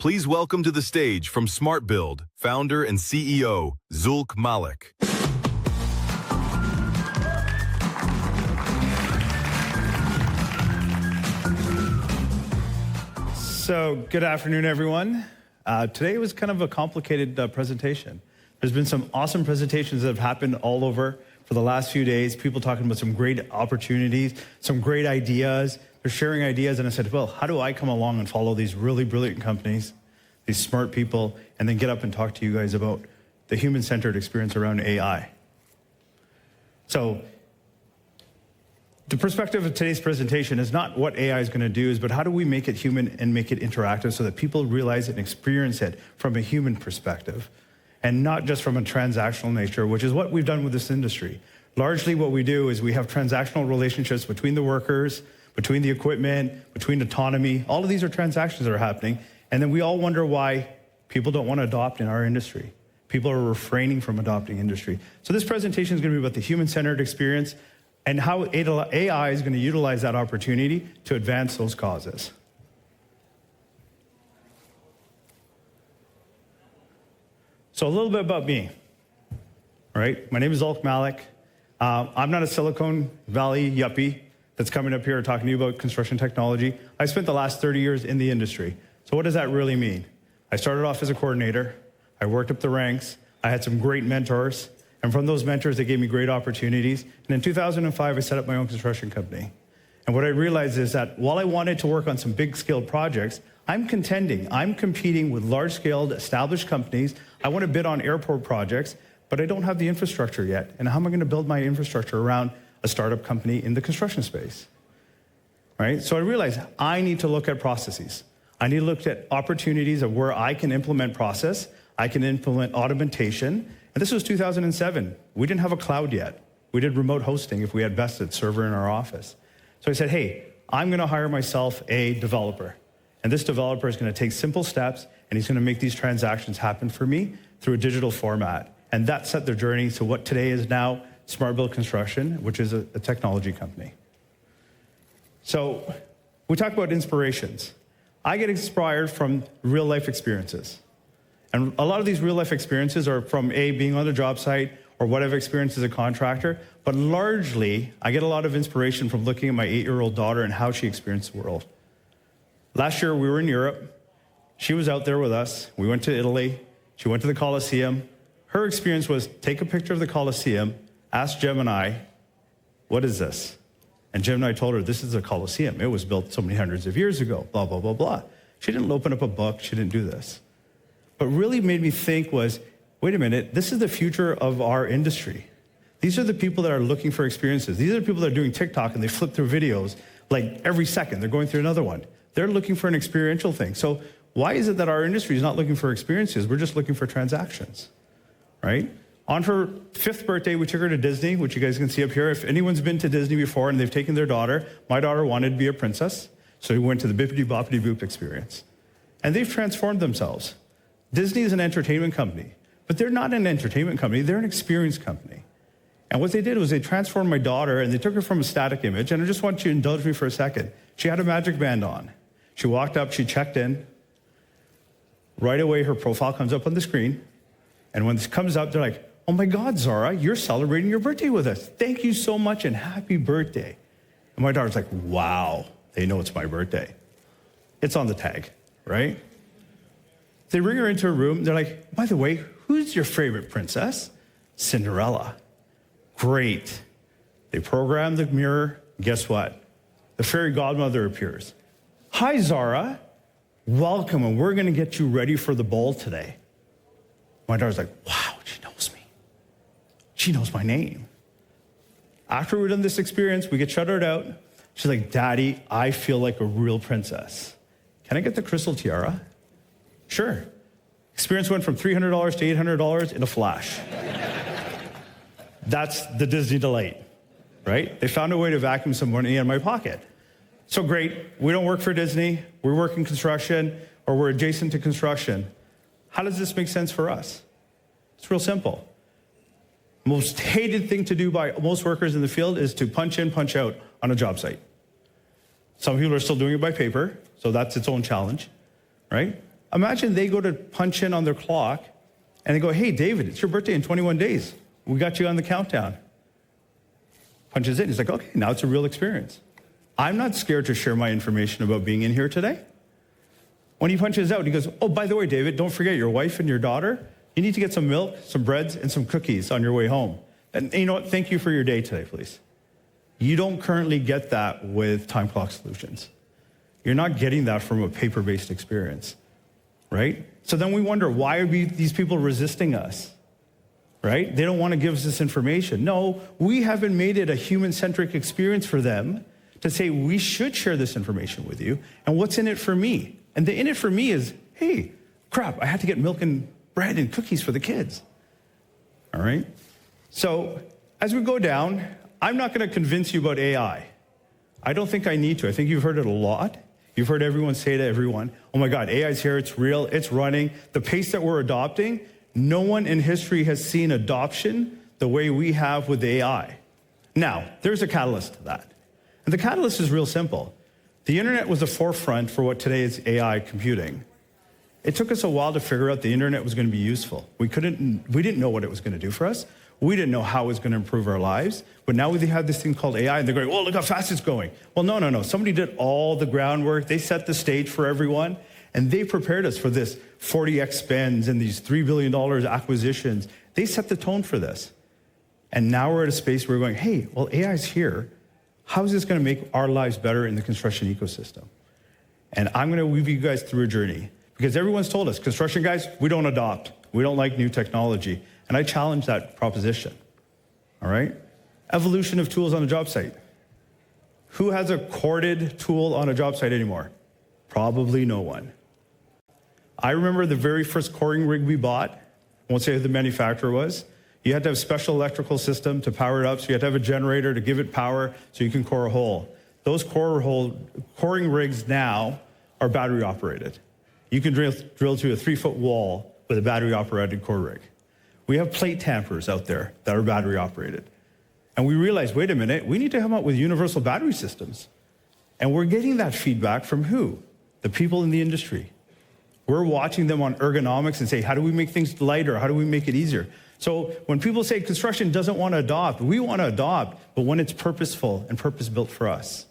Please welcome to the stage from SmartBuild, founder and CEO, Zulq Malik. So, good afternoon, everyone. Today was kind of a complicated presentation. There's been some awesome presentations that have happened all over for the last few days, people talking about some great opportunities, some great ideas. They're sharing ideas, and I said, well, how do I come along and follow these really brilliant companies, these smart people, and then get up and talk to you guys about the human-centered experience around AI? So, the perspective of today's presentation is not what AI is going to do, but how do we make it human and make it interactive so that people realize it and experience it from a human perspective and not just from a transactional nature, which is what we've done with this industry. Largely what we do is we have transactional relationships between the workers, between the equipment, between autonomy. All of these are transactions that are happening. And then we all wonder why people don't want to adopt in our industry. People are refraining from adopting industry. So this presentation is going to be about the human-centered experience and how AI is going to utilize that opportunity to advance those causes. So a little bit about me, all right? My name is Zulq Malik. I'm not a Silicon Valley yuppie that's coming up here talking to you about construction technology. I spent the last 30 years in the industry. So what does that really mean? I started off as a coordinator. I worked up the ranks. I had some great mentors. And from those mentors, they gave me great opportunities. And in 2005, I set up my own construction company. And what I realized is that while I wanted to work on some big-scale projects, I'm competing with large-scale established companies. I want to bid on airport projects, but I don't have the infrastructure yet. And how am I going to build my infrastructure around a startup company in the construction space? Right? So I realized I need to look at processes. I need to look at opportunities of where I can implement process, I can implement automation. And this was 2007. We didn't have a cloud yet. We did remote hosting if we had vested server in our office. So I said, hey, I'm going to hire myself a developer. And this developer is going to take simple steps, and he's going to make these transactions happen for me through a digital format. And that set their journey to what today is now SmartBuild Construction, which is a technology company. So we talk about inspirations. I get inspired from real-life experiences. And a lot of these real-life experiences are from being on the job site or what I've experienced as a contractor. But largely, I get a lot of inspiration from looking at my 8-year-old daughter and how she experienced the world. Last year, we were in Europe. She was out there with us. We went to Italy. She went to the Colosseum. Her experience was take a picture of the Colosseum, ask Gemini, what is this? And Gemini told her, this is a Colosseum. It was built so many hundreds of years ago, blah, blah, blah, blah. She didn't open up a book. She didn't do this. What really made me think was, wait a minute, this is the future of our industry. These are the people that are looking for experiences. These are the people that are doing TikTok and they flip through videos like every second. They're going through another one. They're looking for an experiential thing. So why is it that our industry is not looking for experiences? We're just looking for transactions, right? On her 5th birthday, we took her to Disney, which you guys can see up here. If anyone's been to Disney before and they've taken their daughter, my daughter wanted to be a princess, so we went to the Bippity Boppity Boop experience. And they've transformed themselves. Disney is an entertainment company, but they're not an entertainment company, they're an experience company. And what they did was they transformed my daughter and they took her from a static image, and I just want you to indulge me for a second. She had a magic band on. She walked up, she checked in. Right away, her profile comes up on the screen. And when this comes up, they're like, oh my God, Zara, you're celebrating your birthday with us. Thank you so much and happy birthday. And my daughter's like, wow, they know it's my birthday. It's on the tag, right? They bring her into a room. They're like, by the way, who's your favorite princess? Cinderella. Great. They program the mirror. Guess what? The fairy godmother appears. Hi, Zara. Welcome, and we're going to get you ready for the ball today. My daughter's like, wow, she knows me. She knows my name. After we've done this experience, we get shuttered out. She's like, Daddy, I feel like a real princess. Can I get the crystal tiara? Sure. Experience went from $300 to $800 in a flash. That's the Disney delight, right? They found a way to vacuum some money in my pocket. So great, we don't work for Disney, we work in construction, or we're adjacent to construction. How does this make sense for us? It's real simple. Most hated thing to do by most workers in the field is to punch in, punch out on a job site. Some people are still doing it by paper, so that's its own challenge, right? Imagine they go to punch in on their clock and they go, hey, David, it's your birthday in 21 days. We got you on the countdown. Punches in. He's like, okay, now it's a real experience. I'm not scared to share my information about being in here today. When he punches out, he goes, oh, by the way, David, don't forget your wife and your daughter. You need to get some milk, some breads, and some cookies on your way home. And you know what? Thank you for your day today, please. You don't currently get that with time clock solutions. You're not getting that from a paper-based experience, right? So then we wonder, why are these people resisting us, right? They don't want to give us this information. No, we haven't made it a human-centric experience for them to say, we should share this information with you, and what's in it for me? And the in it for me is, hey, crap, I had to get milk and bread and cookies for the kids, all right? So as we go down, I'm not going to convince you about AI. I don't think I need to. I think you've heard it a lot. You've heard everyone say to everyone, oh my God, AI's here, it's real, it's running. The pace that we're adopting, no one in history has seen adoption the way we have with AI. Now, there's a catalyst to that. And the catalyst is real simple. The internet was the forefront for what today is AI computing. It took us a while to figure out the internet was going to be useful. We didn't know what it was going to do for us. We didn't know how it was going to improve our lives. But now we have this thing called AI, and they're going, oh, look how fast it's going. Well, no. Somebody did all the groundwork. They set the stage for everyone, and they prepared us for this 40x spends and these $3 billion acquisitions. They set the tone for this. And now we're at a space where we're going, hey, well, AI's here. How is this going to make our lives better in the construction ecosystem? And I'm going to weave you guys through a journey. Because everyone's told us, construction guys, we don't adopt. We don't like new technology. And I challenge that proposition, all right? Evolution of tools on a job site. Who has a corded tool on a job site anymore? Probably no one. I remember the very first coring rig we bought. I won't say who the manufacturer was. You had to have a special electrical system to power it up, so you had to have a generator to give it power so you can core a hole. Those coring rigs now are battery operated. You can drill through a 3-foot wall with a battery operated core rig. We have plate tampers out there that are battery operated. And we realized, wait a minute, we need to come up with universal battery systems. And we're getting that feedback from who? The people in the industry. We're watching them on ergonomics and say, how do we make things lighter? How do we make it easier? So when people say construction doesn't want to adopt, we want to adopt, but when it's purposeful and purpose-built for us.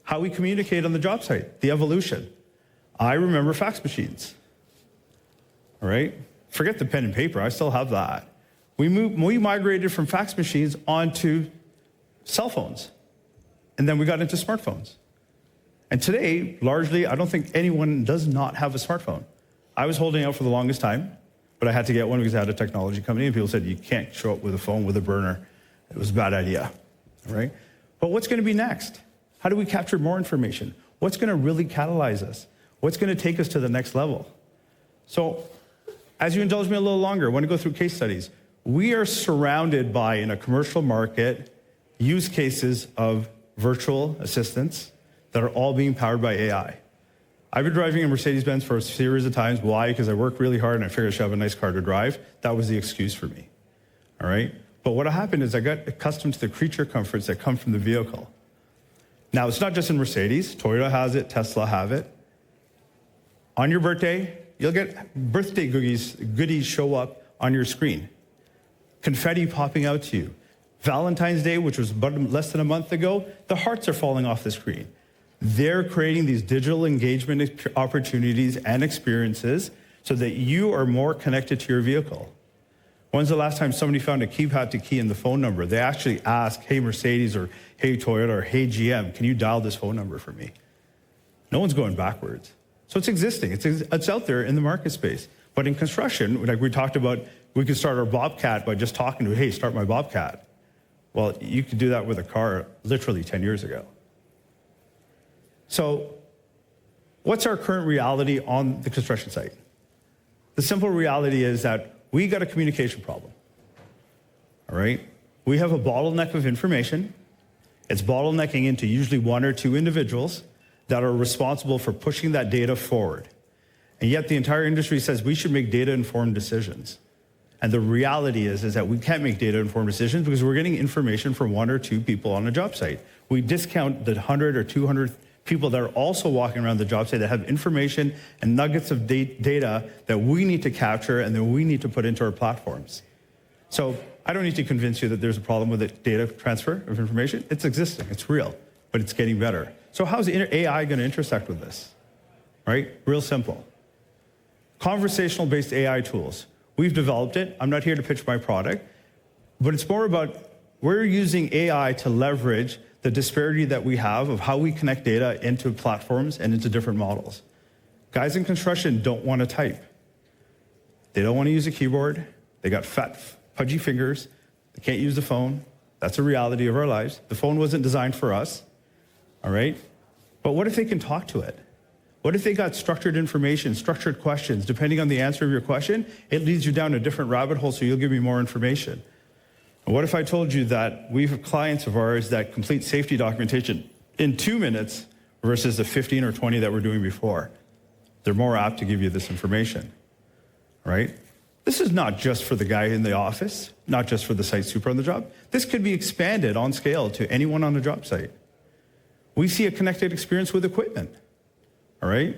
How we communicate on the job site, the evolution. I remember fax machines, all right? Forget the pen and paper, I still have that. We migrated from fax machines onto cell phones, and then we got into smartphones. And today, largely, I don't think anyone does not have a smartphone. I was holding out for the longest time, but I had to get one because I had a technology company, and people said, you can't show up with a phone with a burner. It was a bad idea, all right? But what's gonna be next? How do we capture more information? What's gonna really catalyze us? What's gonna take us to the next level? So, as you indulge me a little longer, I want to go through case studies. We are surrounded by, in a commercial market, use cases of virtual assistants that are all being powered by AI. I've been driving a Mercedes-Benz for a series of times. Why? Because I work really hard and I figured I should have a nice car to drive. That was the excuse for me, all right? But what happened is I got accustomed to the creature comforts that come from the vehicle. Now, it's not just in Mercedes. Toyota has it, Tesla have it. On your birthday, you'll get birthday goodies show up on your screen. Confetti popping out to you. Valentine's Day, which was less than a month ago, the hearts are falling off the screen. They're creating these digital engagement opportunities and experiences so that you are more connected to your vehicle. When's the last time somebody found a keypad to key in the phone number? They actually ask, hey Mercedes, or hey Toyota, or hey GM, can you dial this phone number for me? No one's going backwards. So it's existing, it's out there in the market space. But in construction, like we talked about, we could start our Bobcat by just talking to, hey, start my Bobcat. Well, you could do that with a car literally 10 years ago. So what's our current reality on the construction site? The simple reality is that we got a communication problem, all right? We have a bottleneck of information. It's bottlenecking into usually one or two individuals that are responsible for pushing that data forward. And yet the entire industry says we should make data-informed decisions. And the reality is that we can't make data-informed decisions because we're getting information from one or two people on a job site. We discount the 100 or 200 people that are also walking around the job site that have information and nuggets of data that we need to capture and that we need to put into our platforms. So I don't need to convince you that there's a problem with the data transfer of information. It's existing, it's real, but it's getting better. So how's AI going to intersect with this? Right? Real simple. Conversational-based AI tools. We've developed it. I'm not here to pitch my product, but it's more about we're using AI to leverage the disparity that we have of how we connect data into platforms and into different models. Guys in construction don't want to type. They don't want to use a keyboard. They got fat, pudgy fingers. They can't use the phone. That's a reality of our lives. The phone wasn't designed for us, all right? But what if they can talk to it? What if they got structured information, structured questions? Depending on the answer of your question, it leads you down a different rabbit hole, so you'll give me more information. And what if I told you that we have clients of ours that complete safety documentation in 2 minutes versus the 15 or 20 that we're doing before? They're more apt to give you this information, right? This is not just for the guy in the office, not just for the site super on the job. This could be expanded on scale to anyone on the job site. We see a connected experience with equipment. All right?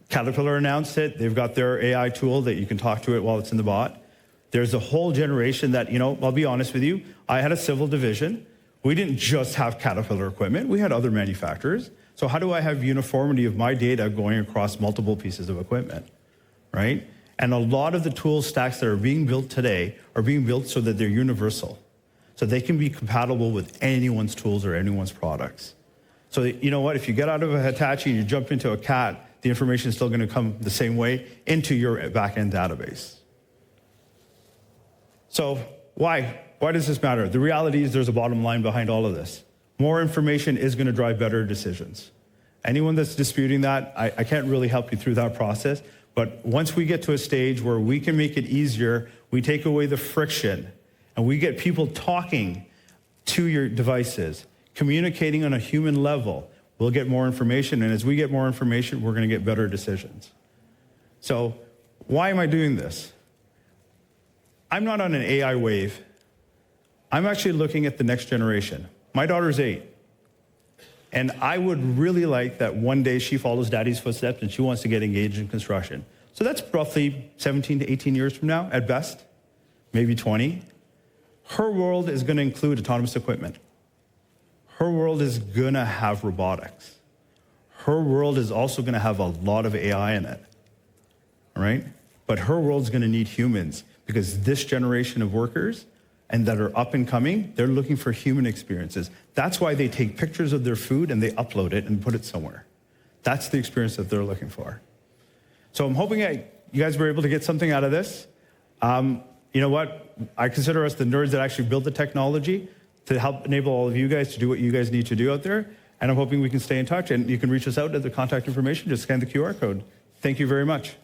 Caterpillar announced it. They've got their AI tool that you can talk to it while it's in the bot. There's a whole generation that, I'll be honest with you, I had a civil division. We didn't just have Caterpillar equipment. We had other manufacturers. So how do I have uniformity of my data going across multiple pieces of equipment, right? And a lot of the tool stacks that are being built today are being built so that they're universal, so they can be compatible with anyone's tools or anyone's products. So you know what? If you get out of a Hitachi and you jump into a CAT, the information is still going to come the same way into your back-end database. So why? Why does this matter? The reality is there's a bottom line behind all of this. More information is going to drive better decisions. Anyone that's disputing that, I can't really help you through that process. But once we get to a stage where we can make it easier, we take away the friction, and we get people talking to your devices, communicating on a human level, we'll get more information. And as we get more information, we're going to get better decisions. So why am I doing this? I'm not on an AI wave. I'm actually looking at the next generation. My daughter's 8. And I would really like that one day she follows daddy's footsteps and she wants to get engaged in construction. So that's roughly 17 to 18 years from now, at best, maybe 20. Her world is going to include autonomous equipment. Her world is going to have robotics. Her world is also going to have a lot of AI in it, all right? But her world's going to need humans, because this generation of workers and that are up and coming, they're looking for human experiences. That's why they take pictures of their food and they upload it and put it somewhere. That's the experience that they're looking for. So I'm hoping you guys were able to get something out of this. You know what? I consider us the nerds that actually build the technology to help enable all of you guys to do what you guys need to do out there. And I'm hoping we can stay in touch. And you can reach us out at the contact information. Just scan the QR code. Thank you very much.